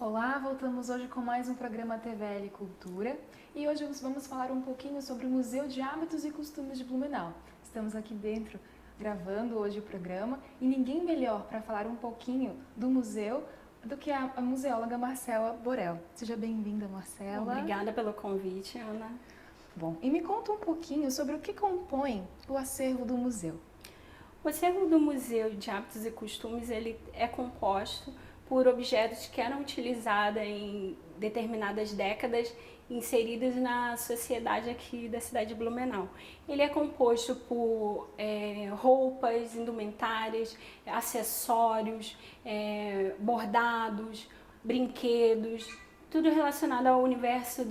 Olá, voltamos hoje com mais um programa TVL Cultura e hoje vamos falar um pouquinho sobre o Museu de Hábitos e Costumes de Blumenau. Estamos aqui dentro gravando hoje o programa e ninguém melhor para falar um pouquinho do museu do que a museóloga Marcela Borel. Seja bem-vinda, Marcela. Obrigada pelo convite, Ana. Bom, e me conta um pouquinho sobre o que compõe o acervo do museu. O acervo do Museu de Hábitos e Costumes ele é composto por objetos que eram utilizados em determinadas décadas inseridos na sociedade aqui da cidade de Blumenau. Ele é composto por roupas, indumentárias, acessórios, bordados, brinquedos, tudo relacionado ao universo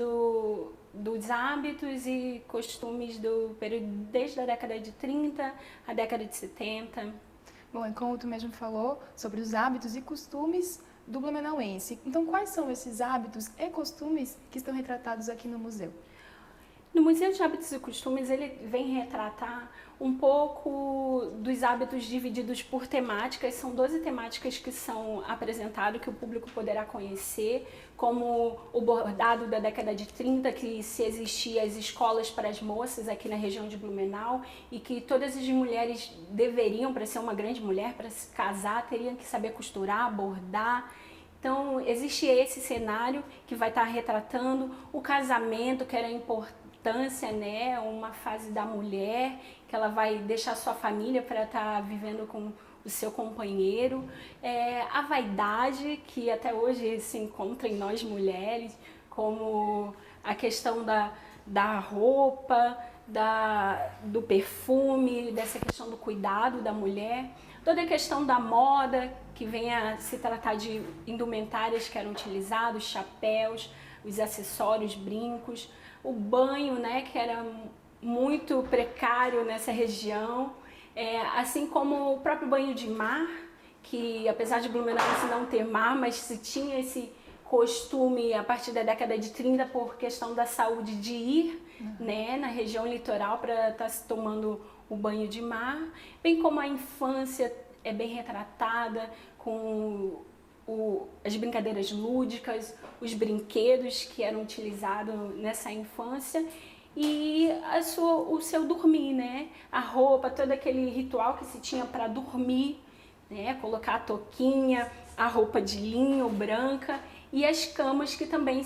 dos hábitos e costumes do período desde a década de 30 à década de 70. Bom, e como tu mesmo falou sobre os hábitos e costumes do blumenauense. Então, quais são esses hábitos e costumes que estão retratados aqui no museu? No Museu de Hábitos e Costumes, ele vem retratar um pouco dos hábitos divididos por temáticas. São 12 temáticas que são apresentadas, que o público poderá conhecer, como o bordado da década de 30, que se existia as escolas para as moças aqui na região de Blumenau, e que todas as mulheres deveriam, para ser uma grande mulher, para se casar, teriam que saber costurar, bordar. Então, existe esse cenário que vai estar retratando o casamento, que era importância, né, uma fase da mulher, que ela vai deixar sua família para estar vivendo com o seu companheiro, a vaidade, que até hoje se encontra em nós mulheres, como a questão da roupa, do perfume, dessa questão do cuidado da mulher, toda a questão da moda, que vem a se tratar de indumentárias que eram utilizados, chapéus, os acessórios, brincos, o banho, né, que era muito precário nessa região, assim como o próprio banho de mar, que apesar de Blumenau não ter mar, mas se tinha esse costume a partir da década de 30 por questão da saúde de ir, né, na região litoral para estar se tomando o banho de mar, bem como a infância é bem retratada com as brincadeiras lúdicas, os brinquedos que eram utilizados nessa infância e o seu dormir, né? A roupa, todo aquele ritual que se tinha para dormir, né? Colocar a touquinha, a roupa de linho branca e as camas que também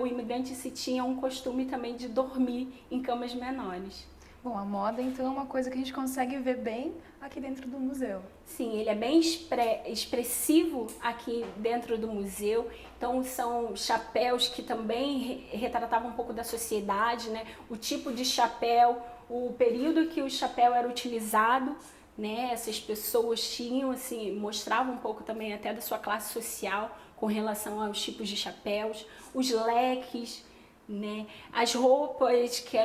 o imigrante se tinha um costume também de dormir em camas menores. Bom, a moda então é uma coisa que a gente consegue ver bem aqui dentro do museu. Sim, ele é bem expressivo aqui dentro do museu. Então são chapéus que também retratavam um pouco da sociedade, né? O tipo de chapéu, o período que o chapéu era utilizado, né? Essas pessoas tinham, assim, mostravam um pouco também até da sua classe social com relação aos tipos de chapéus, os leques, né? As roupas que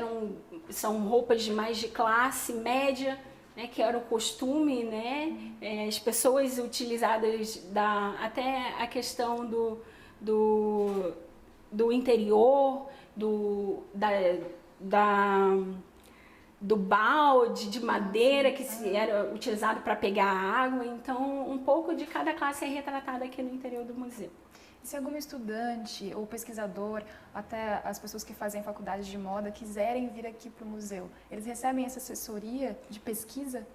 são roupas mais de classe média, né? Que era o costume, né? As pessoas utilizadas até a questão do interior, do balde de madeira que era utilizado para pegar água. Então, um pouco de cada classe é retratada aqui no interior do museu. Se algum estudante ou pesquisador, até as pessoas que fazem faculdade de moda, quiserem vir aqui para o museu, eles recebem essa assessoria de pesquisa?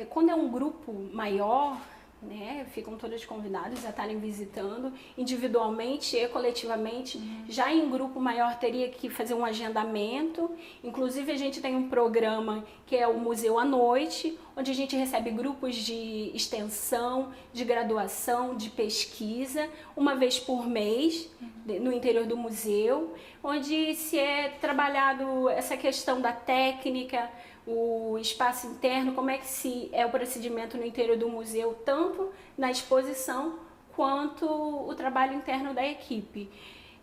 Quando é um grupo maior, né, ficam todos convidados a estarem visitando individualmente e coletivamente. Já em grupo maior teria que fazer um agendamento. Inclusive a gente tem um programa que é o Museu à Noite, onde a gente recebe grupos de extensão, de graduação, de pesquisa, uma vez por mês no interior do museu, onde se é trabalhado essa questão da técnica, o espaço interno, como é que é o procedimento no interior do museu, tanto na exposição quanto o trabalho interno da equipe.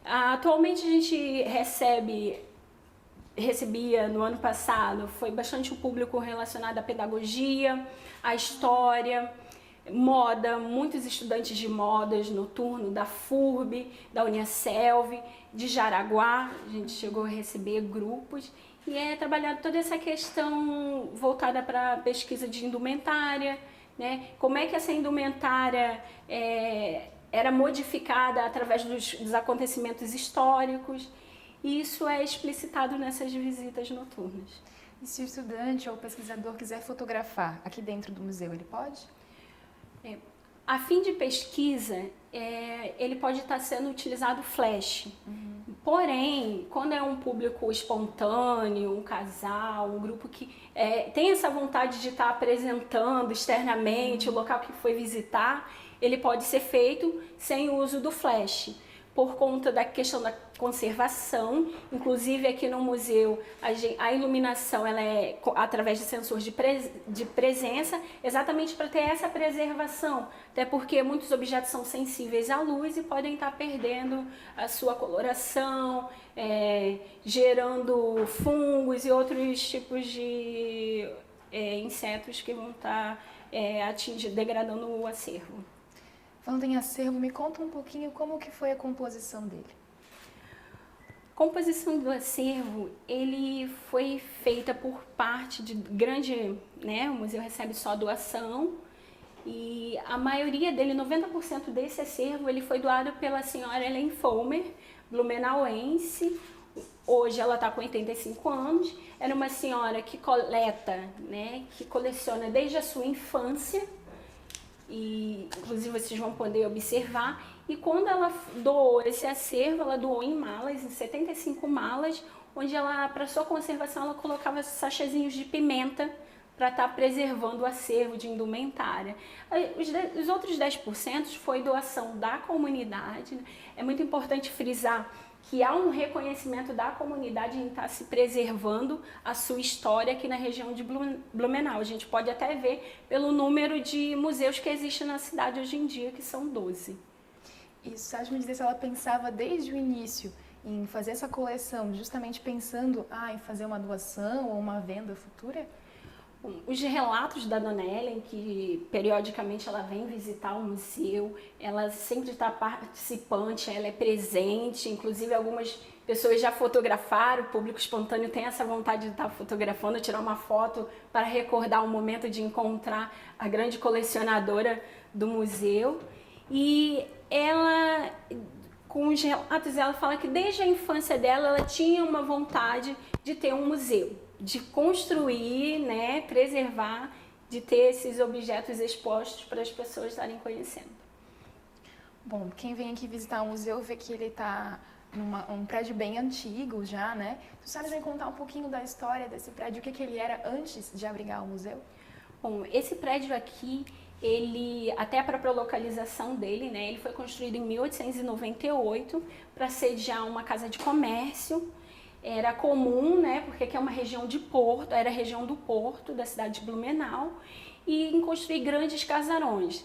Atualmente a gente recebia no ano passado, foi bastante o público relacionado à pedagogia, à história, moda, muitos estudantes de modas noturno da FURB, da Uniaselv, de Jaraguá, a gente chegou a receber grupos e é trabalhado toda essa questão voltada para a pesquisa de indumentária, né? Como é que essa indumentária era modificada através dos acontecimentos históricos. E isso é explicitado nessas visitas noturnas. E se o estudante ou o pesquisador quiser fotografar aqui dentro do museu, ele pode? A fim de pesquisa, ele pode estar sendo utilizado flash. Porém, quando é um público espontâneo, um casal, um grupo que tem essa vontade de estar apresentando externamente o local que foi visitar, ele pode ser feito sem o uso do flash, por conta da questão da conservação. Inclusive aqui no museu a iluminação ela é através de sensores de presença, exatamente para ter essa preservação, até porque muitos objetos são sensíveis à luz e podem estar perdendo a sua coloração, gerando fungos e outros tipos de insetos que vão estar degradando o acervo. Falando em acervo, me conta um pouquinho como que foi a composição dele. A composição do acervo, ele foi feita por parte de grande, né, o museu recebe só doação, e a maioria dele, 90% desse acervo, ele foi doado pela senhora Ellen Fulmer, blumenauense. Hoje ela está com 85 anos, era uma senhora que coleta, né, que coleciona desde a sua infância, e inclusive vocês vão poder observar. E quando ela doou esse acervo, ela doou em malas, em 75 malas, onde ela, para sua conservação, ela colocava sachezinhos de pimenta para estar preservando o acervo de indumentária. Os outros 10% foi doação da comunidade. É muito importante frisar que há um reconhecimento da comunidade em estar se preservando a sua história aqui na região de Blumenau. A gente pode até ver pelo número de museus que existem na cidade hoje em dia, que são 12. Isso, sabe me dizer se ela pensava desde o início em fazer essa coleção, justamente pensando em fazer uma doação ou uma venda futura? Os relatos da Dona Ellen, que periodicamente ela vem visitar o museu, ela sempre está participante, ela é presente, inclusive algumas pessoas já fotografaram, o público espontâneo tem essa vontade de estar fotografando, tirar uma foto para recordar o momento de encontrar a grande colecionadora do museu. E ela, com os relatos, ela fala que desde a infância dela, ela tinha uma vontade de ter um museu, de construir, né, preservar, de ter esses objetos expostos para as pessoas estarem conhecendo. Bom, quem vem aqui visitar o museu vê que ele está num prédio bem antigo já, né? Tu sabes me contar um pouquinho da história desse prédio, o que ele era antes de abrigar o museu? Bom, esse prédio aqui, ele, até a própria localização dele, né, ele foi construído em 1898 para sediar uma casa de comércio. Era comum, né, porque aqui é uma região de porto, era a região do porto da cidade de Blumenau, e em construir grandes casarões.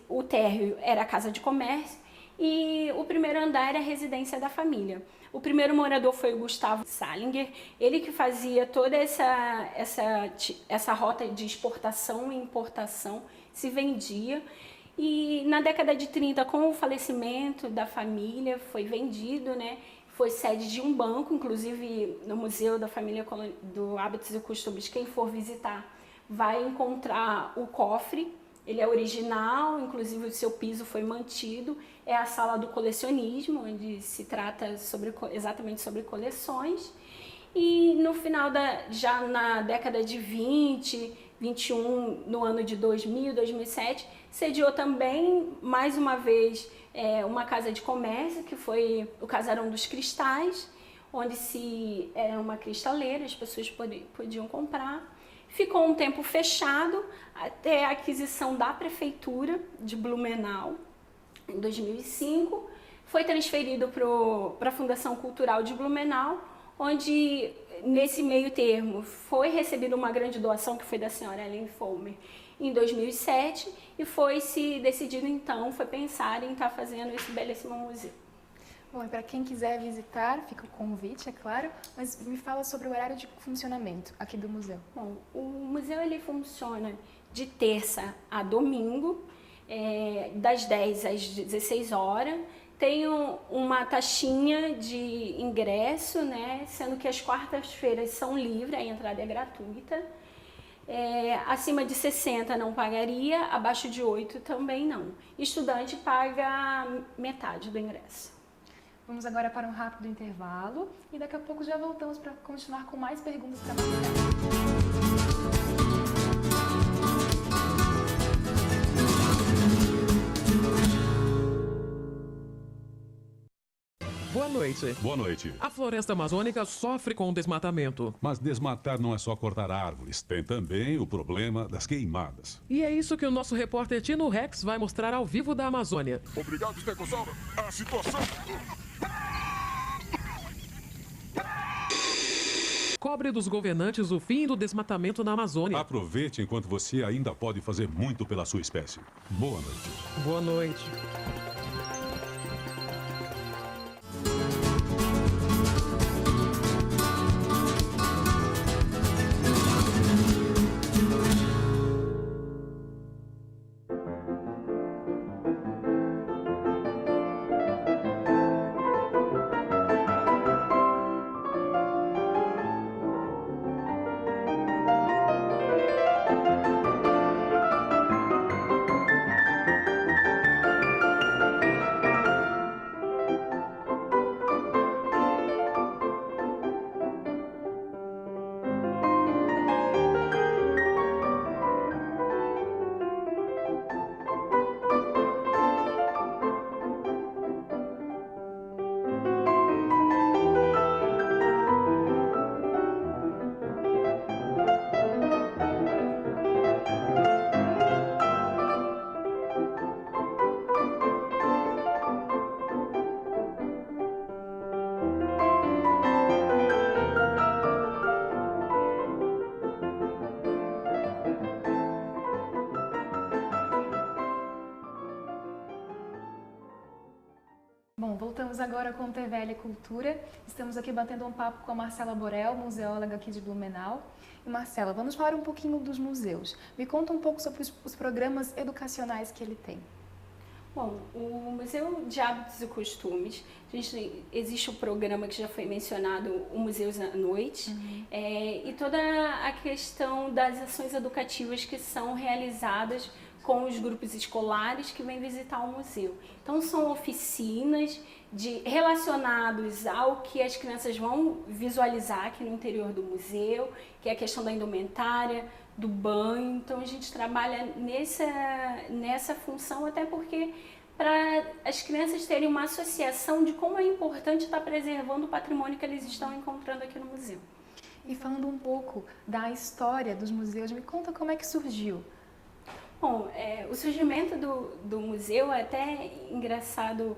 O térreo era a casa de comércio e o primeiro andar era a residência da família. O primeiro morador foi o Gustavo Salinger, ele que fazia toda essa rota de exportação e importação, se vendia. E na década de 30, com o falecimento da família, foi vendido, né? Foi sede de um banco, inclusive no Museu da Família do Hábitos e Costumes, quem for visitar vai encontrar o cofre. Ele é original, inclusive o seu piso foi mantido. É a sala do colecionismo, onde se trata exatamente sobre coleções. E no final, já na década de 20, 21, no ano de 2000, 2007, sediou também, mais uma vez, uma casa de comércio, que foi o Casarão dos Cristais, onde era uma cristaleira, as pessoas podiam comprar. Ficou um tempo fechado até a aquisição da Prefeitura de Blumenau, em 2005. Foi transferido para a Fundação Cultural de Blumenau, onde, nesse meio termo, foi recebida uma grande doação, que foi da senhora Ellen Fulmer, em 2007, e foi-se decidido, então, foi pensar em estar fazendo esse belíssimo museu. Bom, e para quem quiser visitar, fica o convite, é claro, mas me fala sobre o horário de funcionamento aqui do museu. Bom, o museu ele funciona de terça a domingo, das 10 às 16 horas. Tem uma taxinha de ingresso, né, sendo que as quartas-feiras são livres, a entrada é gratuita. Acima de 60 não pagaria, abaixo de 8 também não. Estudante paga metade do ingresso. Vamos agora para um rápido intervalo e daqui a pouco já voltamos para continuar com mais perguntas para Marcela. Boa noite. Boa noite. A floresta amazônica sofre com o desmatamento. Mas desmatar não é só cortar árvores. Tem também o problema das queimadas. E é isso que o nosso repórter Tino Rex vai mostrar ao vivo da Amazônia. Obrigado, Estegossauro. A situação... Cobre dos governantes o fim do desmatamento na Amazônia. Aproveite enquanto você ainda pode fazer muito pela sua espécie. Boa noite. Boa noite. Bom, voltamos agora com o TVL Cultura. Estamos aqui batendo um papo com a Marcela Borel, museóloga aqui de Blumenau. E Marcela, vamos falar um pouquinho dos museus. Me conta um pouco sobre os programas educacionais que ele tem. Bom, o Museu de Hábitos e Costumes, existe o programa que já foi mencionado, o Museus à Noite, e toda a questão das ações educativas que são realizadas com os grupos escolares que vêm visitar o museu. Então são oficinas relacionados ao que as crianças vão visualizar aqui no interior do museu, que é a questão da indumentária, do banho. Então a gente trabalha nessa função, até porque para as crianças terem uma associação de como é importante estar preservando o patrimônio que eles estão encontrando aqui no museu. E falando um pouco da história dos museus, me conta como é que surgiu. Bom, o surgimento do museu é até engraçado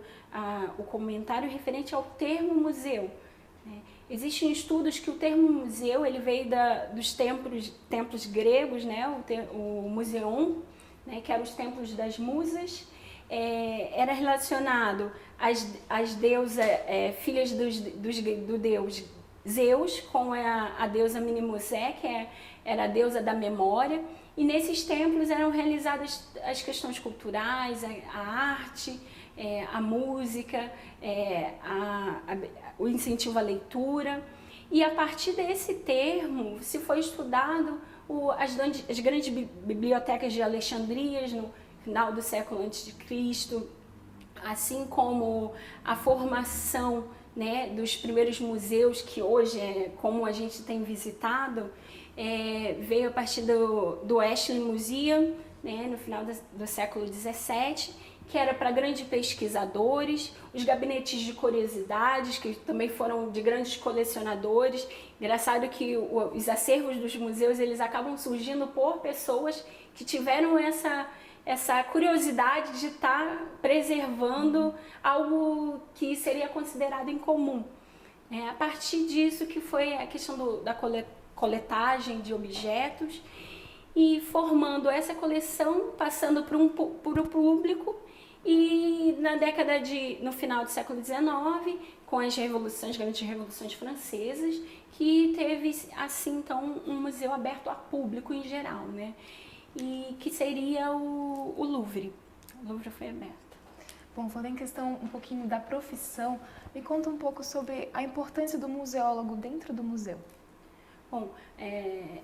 o comentário referente ao termo museu. Existem estudos que o termo museu ele veio dos templos gregos, né? O museion, né? Que eram os templos das musas, era relacionado às deusas, filhas do deus Zeus, com a deusa Minimosé, que era a deusa da memória. E nesses templos eram realizadas as questões culturais, a arte, a música, o incentivo à leitura. E a partir desse termo se foi estudado as grandes bibliotecas de Alexandria no final do século a.C., assim como a formação, né, dos primeiros museus que hoje, como a gente tem visitado, veio a partir do Ashley Museum, né, no final do século XVII, que era para grandes pesquisadores, os gabinetes de curiosidades, que também foram de grandes colecionadores. Engraçado que os acervos dos museus eles acabam surgindo por pessoas que tiveram essa curiosidade de estar preservando algo que seria considerado incomum. A partir disso que foi a questão da coletagem de objetos e formando essa coleção, passando para o público, e no final do século XIX, com as grandes revoluções francesas, que teve assim então um museu aberto a público em geral, né? E que seria o Louvre. O Louvre foi aberto. Bom, falando em questão um pouquinho da profissão, me conta um pouco sobre a importância do museólogo dentro do museu. Bom, é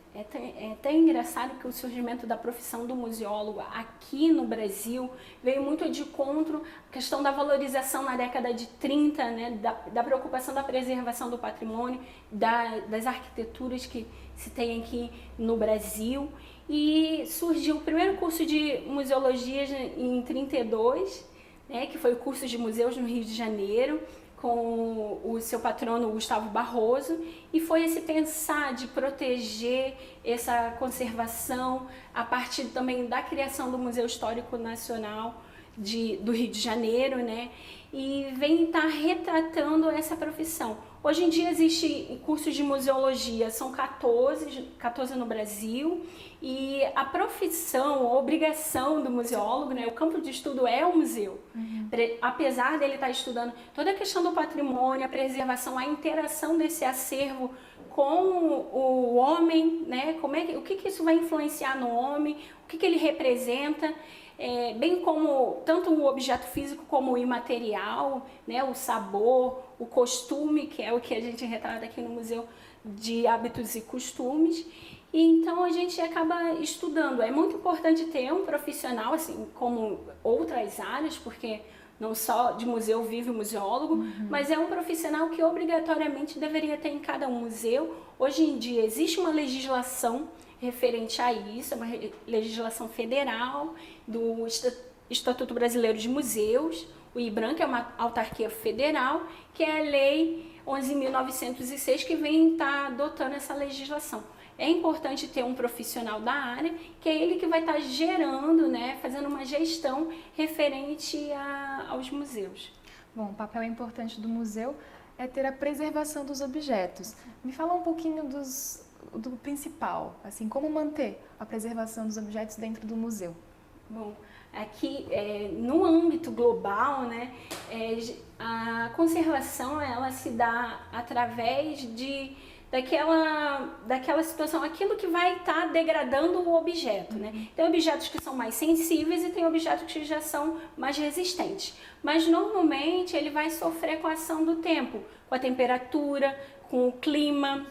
até engraçado que o surgimento da profissão do museólogo aqui no Brasil veio muito de encontro à questão da valorização na década de 30, né, da preocupação da preservação do patrimônio, das arquiteturas que se tem aqui no Brasil. E surgiu o primeiro curso de museologia em 32, né, que foi o curso de museus no Rio de Janeiro, com o seu patrono Gustavo Barroso, e foi esse pensar de proteger essa conservação a partir também da criação do Museu Histórico Nacional do Rio de Janeiro, né? E vem estar retratando essa profissão. Hoje em dia existe cursos de museologia, são 14 no Brasil, e a profissão, a obrigação do museólogo, né, o campo de estudo é o museu. Apesar dele estar estudando toda a questão do patrimônio, a preservação, a interação desse acervo com o homem, né, o que isso vai influenciar no homem, o que ele representa, bem como tanto o objeto físico como o imaterial, né, o sabor, o costume, que é o que a gente retrata aqui no Museu de Hábitos e Costumes. E então a gente acaba estudando. É muito importante ter um profissional, assim como outras áreas, porque não só de museu vive o museólogo, mas é um profissional que obrigatoriamente deveria ter em cada museu. Hoje em dia existe uma legislação referente a isso, é uma legislação federal do Estatuto Brasileiro de Museus, o IBRAM, que é uma autarquia federal, que é a Lei 11.906, que vem estar adotando essa legislação. É importante ter um profissional da área, que é ele que vai estar gerando, né, fazendo uma gestão referente aos museus. Bom, o papel importante do museu é ter a preservação dos objetos. Me fala um pouquinho do principal, assim, como manter a preservação dos objetos dentro do museu. Bom, aqui no âmbito global, né, a conservação ela se dá através daquela situação, aquilo que vai estar degradando o objeto, né? Tem objetos que são mais sensíveis e tem objetos que já são mais resistentes. Mas normalmente ele vai sofrer com a ação do tempo, com a temperatura, com o clima,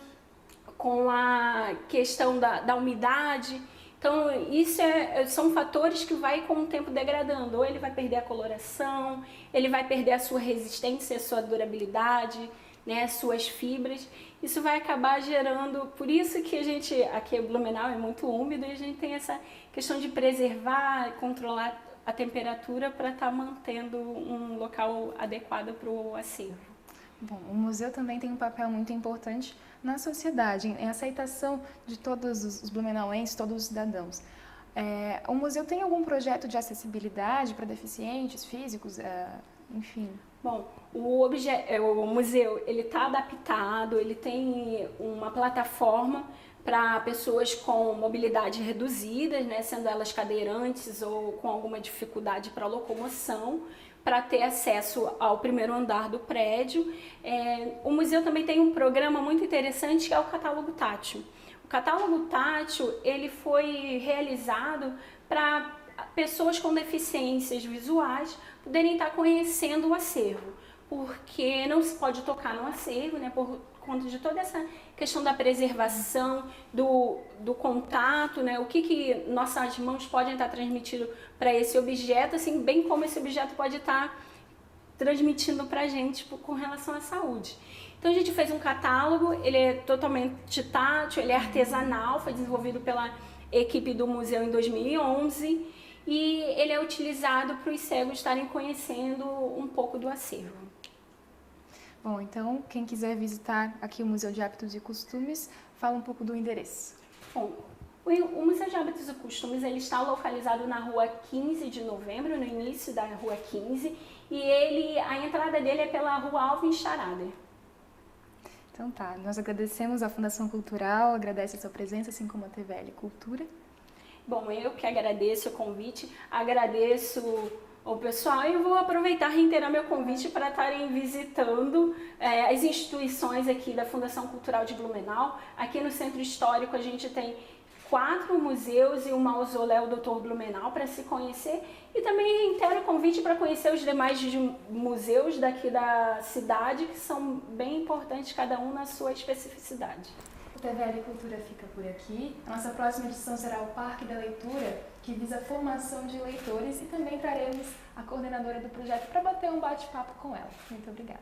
com a questão da umidade. Então, isso são fatores que vai com o tempo degradando. Ou ele vai perder a coloração, ele vai perder a sua resistência, a sua durabilidade, né, as suas fibras. Isso vai acabar gerando, por isso que a gente, aqui em Blumenau é muito úmido e a gente tem essa questão de preservar, controlar a temperatura para estar mantendo um local adequado para o acervo. Bom, o museu também tem um papel muito importante na sociedade, em aceitação de todos os blumenauenses, todos os cidadãos. O museu tem algum projeto de acessibilidade para deficientes físicos, enfim? Bom, o museu ele está adaptado, ele tem uma plataforma para pessoas com mobilidade reduzida, né, sendo elas cadeirantes ou com alguma dificuldade para locomoção, para ter acesso ao primeiro andar do prédio. O museu também tem um programa muito interessante que é o catálogo tátil. O catálogo tátil ele foi realizado para pessoas com deficiências visuais poderem estar conhecendo o acervo, porque não se pode tocar no acervo, né, por conta de toda essa questão da preservação, do contato, né, o que nossas mãos podem estar transmitindo para esse objeto, assim, bem como esse objeto pode estar transmitindo para a gente com relação à saúde. Então a gente fez um catálogo, ele é totalmente tátil, ele é artesanal, foi desenvolvido pela equipe do museu em 2011 e ele é utilizado para os cegos estarem conhecendo um pouco do acervo. Bom, então quem quiser visitar aqui o Museu de Hábitos e Costumes, fala um pouco do endereço. Bom, o Museu de Hábitos e Costumes ele está localizado na rua 15 de novembro, no início da rua 15, e a entrada dele é pela rua Alvin Scharader. Então tá, nós agradecemos à Fundação Cultural, agradece a sua presença, assim como a TVL Cultura. Bom, eu que agradeço o convite, agradeço o pessoal e vou aproveitar e reiterar meu convite para estarem visitando as instituições aqui da Fundação Cultural de Blumenau. Aqui no Centro Histórico a gente tem 4 museus e o mausoléu Dr. Blumenau para se conhecer e também reitero o convite para conhecer os demais museus daqui da cidade que são bem importantes, cada um na sua especificidade. TVL Cultura fica por aqui. A nossa próxima edição será o Parque da Leitura, que visa a formação de leitores, e também traremos a coordenadora do projeto para bater um bate-papo com ela. Muito obrigada.